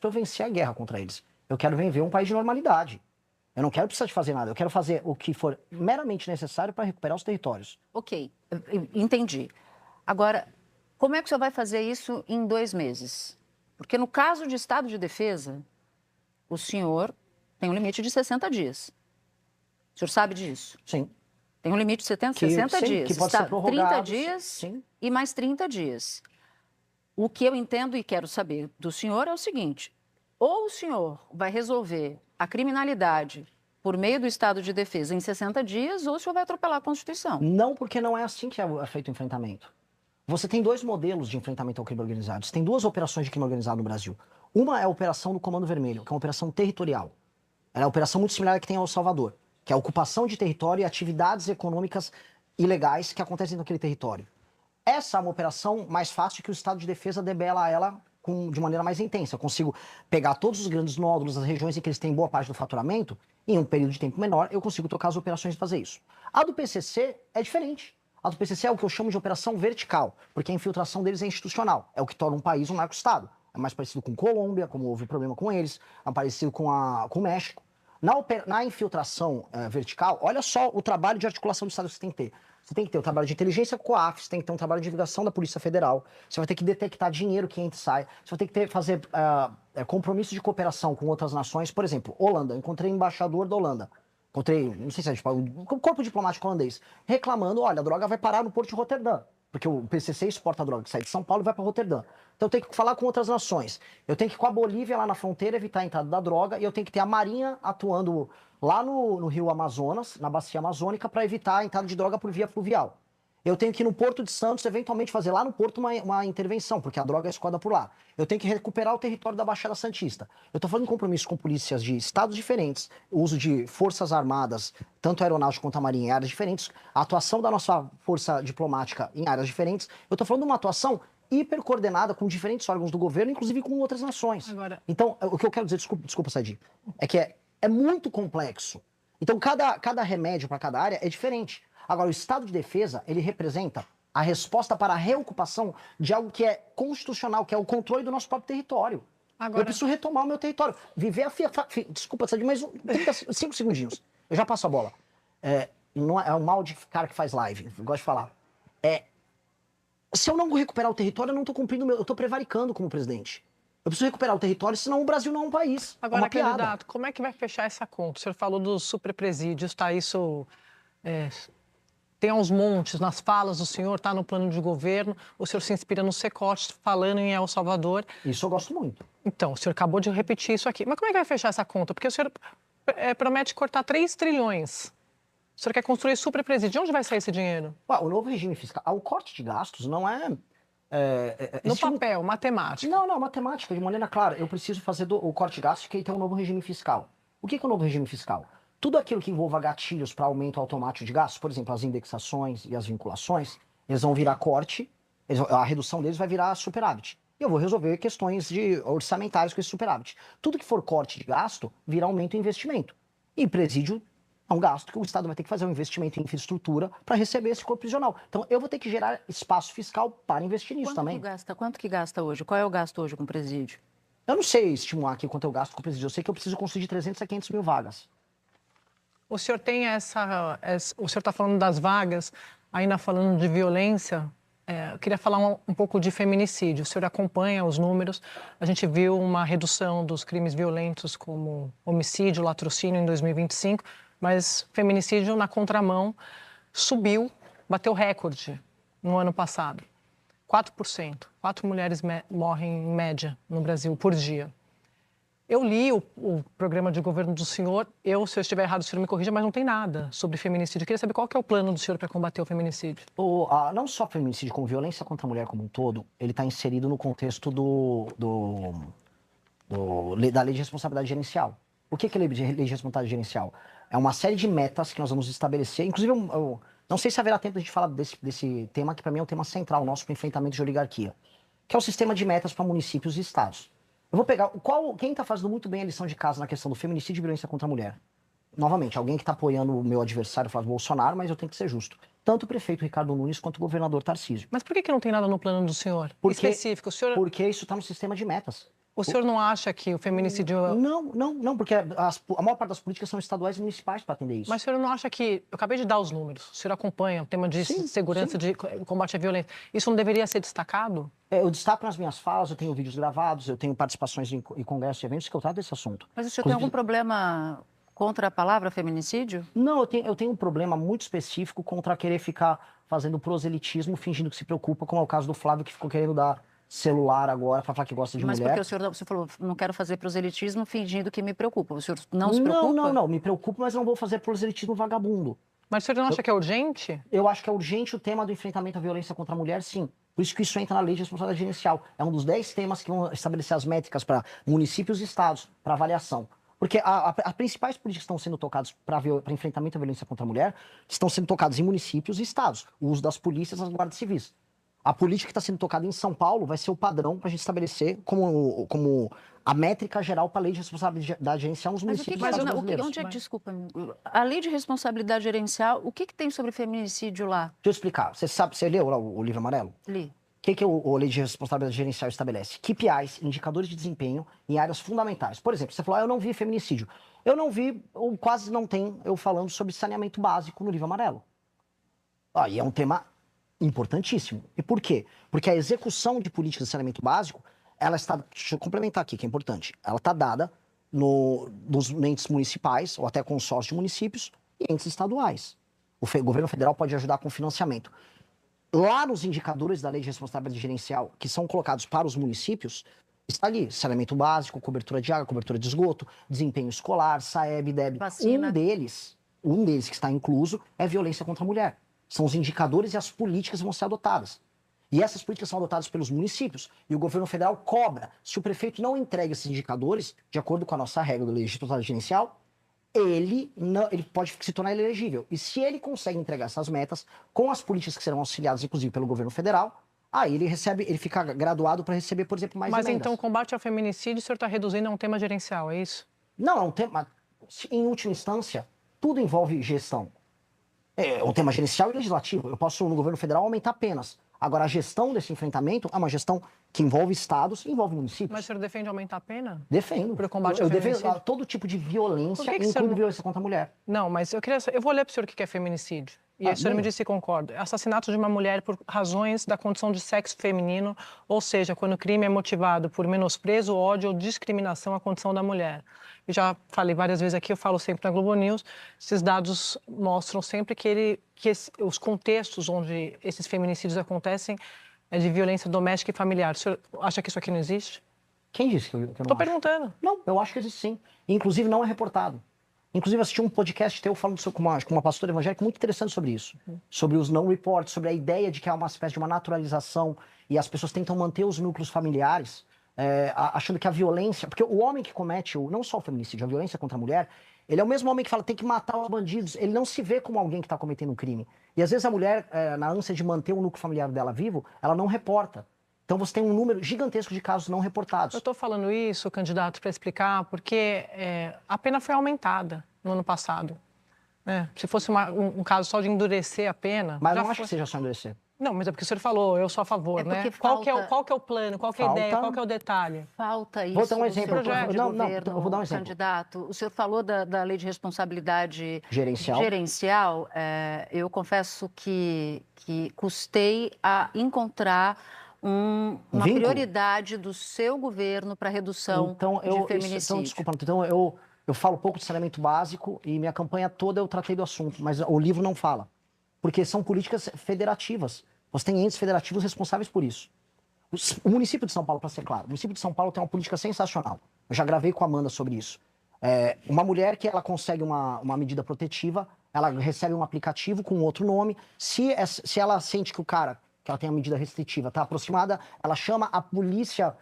para eu vencer a guerra contra eles. Eu quero viver um país de normalidade. Eu não quero precisar de fazer nada. Eu quero fazer o que for meramente necessário para recuperar os territórios. Ok, entendi. Agora, como é que o senhor vai fazer isso em 2 meses? Porque no caso de estado de defesa, o senhor tem um limite de 60 dias. O senhor sabe disso? Sim. Tem um limite de 60 dias. Que pode ser prorrogado. 30 dias sim. E mais 30 dias. O que eu entendo e quero saber do senhor é o seguinte: ou o senhor vai resolver a criminalidade por meio do estado de defesa em 60 dias, ou o senhor vai atropelar a Constituição. Não, porque não é assim que é feito o enfrentamento. Você tem 2 modelos de enfrentamento ao crime organizado. Você tem 2 operações de crime organizado no Brasil. Uma é a operação do Comando Vermelho, que é uma operação territorial. Ela é uma operação muito similar à que tem ao Salvador, que é a ocupação de território e atividades econômicas ilegais que acontecem naquele território. Essa é uma operação mais fácil que o Estado de Defesa debela ela de maneira mais intensa. Eu consigo pegar todos os grandes nódulos, as regiões em que eles têm boa parte do faturamento, e em um período de tempo menor, eu consigo tocar as operações e fazer isso. A do PCC é diferente. A do PCC é o que eu chamo de operação vertical, porque a infiltração deles é institucional. É o que torna um país um narco-estado. É mais parecido com Colômbia, como houve problema com eles, é parecido com o México. Na infiltração vertical, olha só o trabalho de articulação do Estado que você tem que ter. Você tem que ter o trabalho de inteligência com a COAF, você tem que ter um trabalho de divulgação da Polícia Federal, você vai ter que detectar dinheiro que entra e sai, você vai ter que fazer compromisso de cooperação com outras nações. Por exemplo, Holanda, eu encontrei embaixador da Holanda. Encontrei, não sei se é tipo, o corpo diplomático holandês, reclamando, olha, a droga vai parar no porto de Roterdã, porque o PCC exporta a droga que sai de São Paulo e vai para Roterdã. Então eu tenho que falar com outras nações. Eu tenho que ir com a Bolívia lá na fronteira evitar a entrada da droga, e eu tenho que ter a Marinha atuando lá no Rio Amazonas, na bacia amazônica, para evitar a entrada de droga por via fluvial. Eu tenho que ir no Porto de Santos, eventualmente fazer lá no Porto uma intervenção, porque a droga é escoada por lá. Eu tenho que recuperar o território da Baixada Santista. Eu estou fazendo compromisso com polícias de estados diferentes, o uso de forças armadas, tanto a aeronáutica quanto a marinha, em áreas diferentes, a atuação da nossa força diplomática em áreas diferentes. Eu estou falando de uma atuação hipercoordenada com diferentes órgãos do governo, inclusive com outras nações. Agora... Então, o que eu quero dizer, desculpa Sadi, é que é muito complexo. Então, cada remédio para cada área é diferente. Agora, o Estado de Defesa, ele representa a resposta para a reocupação de algo que é constitucional, que é o controle do nosso próprio território. Agora... Eu preciso retomar o meu território. Viver a Desculpa, Sadi, mas 5 segundinhos. Eu já passo a bola. Não é o mal de cara que faz live, eu gosto de falar. Se eu não recuperar o território, eu não estou cumprindo eu estou prevaricando como presidente. Eu preciso recuperar o território, senão o Brasil não é um país. Agora, candidato, como é que vai fechar essa conta? O senhor falou dos superpresídios, tá? Isso tem aos montes, nas falas do senhor, está no plano de governo, o senhor se inspira no Secote, falando em El Salvador. Isso eu gosto muito. Então, o senhor acabou de repetir isso aqui. Mas como é que vai fechar essa conta? Porque o senhor promete cortar 3 trilhões. O senhor quer construir superpresídio. De onde vai sair esse dinheiro? O novo regime fiscal, o corte de gastos não é... no papel, matemática. Não, matemática, de maneira clara. Eu preciso fazer o corte de gastos que tem um novo regime fiscal. O que é o novo regime fiscal? Tudo aquilo que envolva gatilhos para aumento automático de gastos, por exemplo, as indexações e as vinculações, eles vão virar corte, a redução deles vai virar superávit. E eu vou resolver questões orçamentárias com esse superávit. Tudo que for corte de gasto, vira aumento em investimento. E presídio é um gasto que o Estado vai ter que fazer um investimento em infraestrutura para receber esse corpo prisional. Então, eu vou ter que gerar espaço fiscal para investir nisso também. Quanto que gasta hoje? Qual é o gasto hoje com presídio? Eu não sei estimular aqui quanto eu gasto com presídio. Eu sei que eu preciso construir de 300 a 500 mil vagas. O senhor tem o senhor está falando das vagas, ainda falando de violência, eu queria falar um pouco de feminicídio. O senhor acompanha os números, a gente viu uma redução dos crimes violentos como homicídio, latrocínio em 2025, mas feminicídio na contramão subiu, bateu recorde no ano passado. 4%. 4 mulheres morrem em média no Brasil por dia. Eu li o programa de governo do senhor, se eu estiver errado, o senhor me corrija, mas não tem nada sobre feminicídio. Eu queria saber qual que é o plano do senhor para combater o feminicídio. Não só feminicídio, como violência contra a mulher como um todo, ele está inserido no contexto da Lei de Responsabilidade Gerencial. O que é a Lei de Responsabilidade Gerencial? É uma série de metas que nós vamos estabelecer. Inclusive, eu não sei se haverá tempo de a gente falar desse tema, que para mim é um tema central nosso para o enfrentamento de oligarquia, que é o sistema de metas para municípios e estados. Eu vou pegar quem está fazendo muito bem a lição de casa na questão do feminicídio e violência contra a mulher. Novamente, alguém que está apoiando o meu adversário, Flávio Bolsonaro, mas eu tenho que ser justo. Tanto o prefeito Ricardo Nunes quanto o governador Tarcísio. Mas por que não tem nada no plano do senhor? Específico, o senhor... Porque isso está no sistema de metas. O senhor não acha que o feminicídio... Não, porque a maior parte das políticas são estaduais e municipais para atender isso. Mas o senhor não acha que... Eu acabei de dar os números. O senhor acompanha o tema de segurança, de combate à violência. Isso não deveria ser destacado? Eu destaco nas minhas falas, eu tenho vídeos gravados, eu tenho participações em congressos e eventos que eu trato desse assunto. Mas o senhor tem algum problema contra a palavra feminicídio? Não, eu tenho um problema muito específico contra querer ficar fazendo proselitismo, fingindo que se preocupa, como é o caso do Flávio, que ficou querendo dar celular agora para falar que gosta de Mas mulher. porque o senhor falou, não quero fazer proselitismo fingindo que me preocupa. O senhor não se preocupa? Não, me preocupo, mas não vou fazer proselitismo vagabundo. Mas o senhor não acha que é urgente? Eu acho que é urgente o tema do enfrentamento à violência contra a mulher, sim. Por isso que isso entra na lei de responsabilidade gerencial. É um dos 10 temas que vão estabelecer as métricas para municípios e estados, para avaliação. Porque as principais políticas que estão sendo tocadas para enfrentamento à violência contra a mulher estão sendo tocadas em municípios e estados. O uso das polícias e das guardas civis. A política que está sendo tocada em São Paulo vai ser o padrão para a gente estabelecer como a métrica geral para a lei de responsabilidade gerencial nos municípios brasileiros. Desculpa, a lei de responsabilidade gerencial, o que tem sobre feminicídio lá? Deixa eu explicar. Você leu lá o livro amarelo? Li. O que a lei de responsabilidade gerencial estabelece? KPIs, indicadores de desempenho em áreas fundamentais. Por exemplo, você falou, eu não vi feminicídio. Eu não vi, ou quase não tem, eu falando sobre saneamento básico no livro amarelo. E é um tema importantíssimo. E por quê? Porque a execução de políticas de saneamento básico, ela está, deixa eu complementar aqui, que é importante, ela está dada nos entes municipais, ou até consórcio de municípios, e entes estaduais. O governo federal pode ajudar com financiamento. Lá nos indicadores da lei de responsabilidade gerencial, que são colocados para os municípios, está ali, saneamento básico, cobertura de água, cobertura de esgoto, desempenho escolar, SAEB, DEB. Vacina. Um deles que está incluso é violência contra a mulher. São os indicadores e as políticas que vão ser adotadas. E essas políticas são adotadas pelos municípios. E o governo federal cobra. Se o prefeito não entrega esses indicadores, de acordo com a nossa regra da lei de responsabilidade gerencial, ele pode se tornar inelegível. E se ele consegue entregar essas metas com as políticas que serão auxiliadas, inclusive, pelo governo federal, aí ele fica graduado para receber, por exemplo, mais emendas. Mas então o combate ao feminicídio, o senhor está reduzindo a um tema gerencial, é isso? Não, é um tema... Em última instância, tudo envolve gestão. É um tema gerencial e legislativo. Eu posso, no governo federal, aumentar penas. Agora, a gestão desse enfrentamento é uma gestão que envolve estados e envolve municípios. Mas o senhor defende aumentar a pena? Defendo. Para o combate ao feminicídio? Eu defendo todo tipo de violência, incluindo violência contra a mulher. Não, mas eu vou ler para o senhor o que é feminicídio. E aí o senhor me disse se concorda. Assassinato de uma mulher por razões da condição de sexo feminino, ou seja, quando o crime é motivado por menosprezo, ódio ou discriminação à condição da mulher. Eu já falei várias vezes aqui, eu falo sempre na Globo News, esses dados mostram sempre que os contextos onde esses feminicídios acontecem é de violência doméstica e familiar. O senhor acha que isso aqui não existe? Quem disse que eu não acho? Estou perguntando. Não, eu acho que existe sim. Inclusive, não é reportado. Inclusive, assisti um podcast teu falando com uma pastora evangélica muito interessante sobre isso. Sobre os não reports, sobre a ideia de que há uma espécie de uma naturalização e as pessoas tentam manter os núcleos familiares, achando que a violência... Porque o homem que comete, não só o feminicídio, a violência contra a mulher, ele é o mesmo homem que fala tem que matar os bandidos. Ele não se vê como alguém que está cometendo um crime. E às vezes a mulher, na ânsia de manter o núcleo familiar dela vivo, ela não reporta. Então você tem um número gigantesco de casos não reportados. Eu estou falando isso, candidato, para explicar, porque a pena foi aumentada no ano passado. Se fosse um caso só de endurecer a pena... Mas eu não acho que seja só endurecer. Não, mas é porque o senhor falou, eu sou a favor, né? Qual que é o plano, qual que é a ideia, qual que é o detalhe? Falta isso. Vou dar um exemplo. Eu vou dar um exemplo. Candidato, o senhor falou da lei de responsabilidade gerencial. Eu confesso que custei a encontrar uma prioridade do seu governo para a redução de feminicídio. Desculpa, eu falo pouco de saneamento básico e minha campanha toda eu tratei do assunto, mas o livro não fala. Porque são políticas federativas. Você tem entes federativos responsáveis por isso. O município de São Paulo, para ser claro, o município de São Paulo tem uma política sensacional. Eu já gravei com a Amanda sobre isso. Uma mulher que ela consegue uma medida protetiva, ela recebe um aplicativo com outro nome. Se ela sente que ela tem a medida restritiva, está aproximada, ela chama a polícia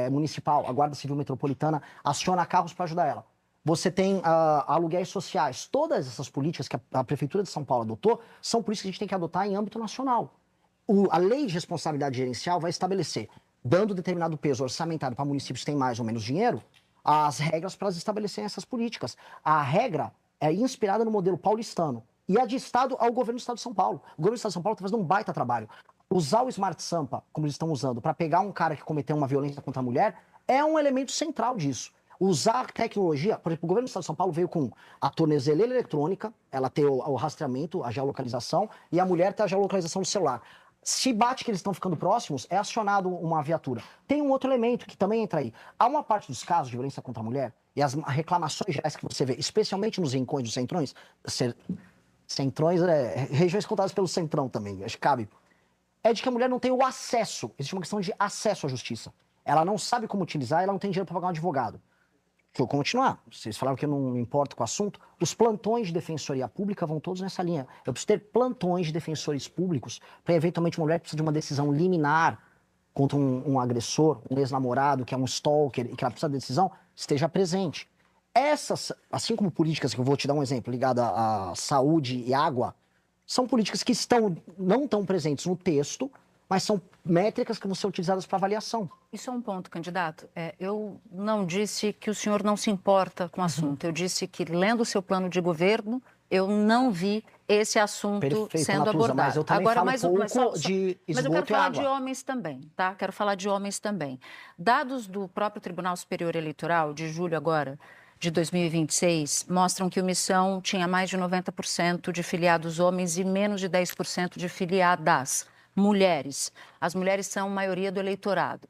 municipal, a Guarda Civil Metropolitana, aciona carros para ajudar ela. Você tem aluguéis sociais. Todas essas políticas que a Prefeitura de São Paulo adotou são políticas que a gente tem que adotar em âmbito nacional. A lei de responsabilidade gerencial vai estabelecer, dando determinado peso orçamentário para municípios que têm mais ou menos dinheiro, as regras para elas estabelecerem essas políticas. A regra é inspirada no modelo paulistano. E a de Estado ao governo do Estado de São Paulo. O governo do Estado de São Paulo está fazendo um baita trabalho. Usar o Smart Sampa, como eles estão usando, para pegar um cara que cometeu uma violência contra a mulher, é um elemento central disso. Usar tecnologia, por exemplo, o governo do estado de São Paulo veio com a tornezeleira eletrônica, ela tem o rastreamento, a geolocalização, e a mulher tem a geolocalização do celular. Se bate que eles estão ficando próximos, é acionado uma viatura. Tem um outro elemento que também entra aí. Há uma parte dos casos de violência contra a mulher, e as reclamações gerais que você vê, especialmente nos rincões dos centrões, centrões, regiões contadas pelo centrão também, acho que cabe, é de que a mulher não tem o acesso, existe uma questão de acesso à justiça. Ela não sabe como utilizar, ela não tem dinheiro para pagar um advogado. Deixa eu continuar. Vocês falaram que eu não me importo com o assunto. Os plantões de defensoria pública vão todos nessa linha. Eu preciso ter plantões de defensores públicos para, eventualmente, uma mulher que precisa de uma decisão liminar contra um agressor, um ex-namorado, que é um stalker, e que ela precisa de decisão, esteja presente. Essas, assim como políticas, que eu vou te dar um exemplo, ligada à saúde e água, são políticas que não estão presentes no texto, mas são métricas que vão ser utilizadas para avaliação. Isso é um ponto, candidato. Eu não disse que o senhor não se importa com o assunto. Eu disse que, lendo o seu plano de governo, eu não vi esse assunto sendo abordado. Mas eu também falo pouco de esgoto e água. Mas eu quero falar de homens também, tá? Quero falar de homens também. Dados do próprio Tribunal Superior Eleitoral, de julho agora, de 2026, mostram que o Missão tinha mais de 90% de filiados homens e menos de 10% de filiadas mulheres. As mulheres são maioria do eleitorado.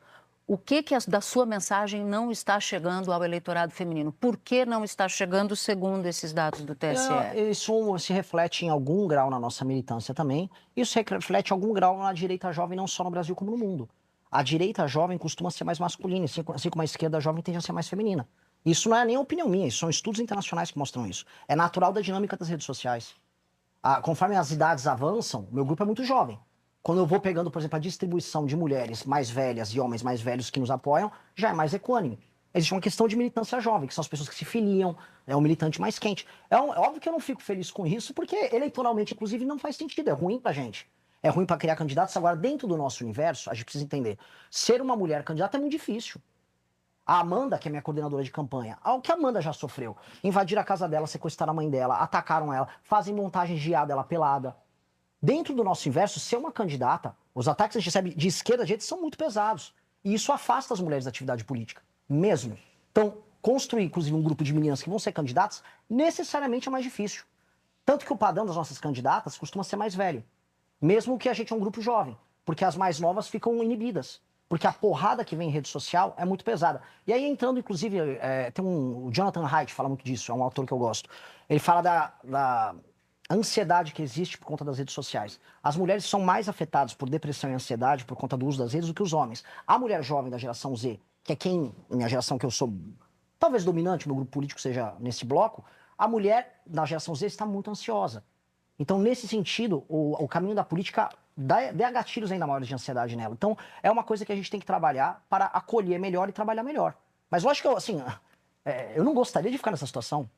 O que da sua mensagem não está chegando ao eleitorado feminino? Por que não está chegando, segundo esses dados do TSE? Isso se reflete em algum grau na nossa militância também. Isso reflete em algum grau na direita jovem, não só no Brasil como no mundo. A direita jovem costuma ser mais masculina, assim como a esquerda jovem tende a ser mais feminina. Isso não é nem opinião minha, isso são estudos internacionais que mostram isso. É natural da dinâmica das redes sociais. Conforme as idades avançam, meu grupo é muito jovem. Quando eu vou pegando, por exemplo, a distribuição de mulheres mais velhas e homens mais velhos que nos apoiam, já é mais equânime. Existe uma questão de militância jovem, que são as pessoas que se filiam, é um militante mais quente. É óbvio que eu não fico feliz com isso, porque eleitoralmente, inclusive, não faz sentido, é ruim pra gente. É ruim pra criar candidatos. Agora, dentro do nosso universo, a gente precisa entender, ser uma mulher candidata é muito difícil. A Amanda, que é minha coordenadora de campanha, o que a Amanda já sofreu? Invadiram a casa dela, sequestraram a mãe dela, atacaram ela, fazem montagens de dela pelada. Dentro do nosso universo, ser uma candidata, os ataques que a gente recebe de esquerda a direita são muito pesados. E isso afasta as mulheres da atividade política, mesmo. Então, construir, inclusive, um grupo de meninas que vão ser candidatas, necessariamente é mais difícil. Tanto que o padrão das nossas candidatas costuma ser mais velho. Mesmo que a gente é um grupo jovem. Porque as mais novas ficam inibidas. Porque a porrada que vem em rede social é muito pesada. E aí, entrando, inclusive, o Jonathan Haidt fala muito disso, é um autor que eu gosto. Ele fala da ansiedade que existe por conta das redes sociais. As mulheres são mais afetadas por depressão e ansiedade por conta do uso das redes do que os homens. A mulher jovem da geração Z, que é minha geração que eu sou, talvez dominante, meu grupo político seja nesse bloco, a mulher da geração Z está muito ansiosa. Então, nesse sentido, o caminho da política dá gatilhos ainda maiores de ansiedade nela. Então, é uma coisa que a gente tem que trabalhar para acolher melhor e trabalhar melhor. Mas lógico que eu não gostaria de ficar nessa situação.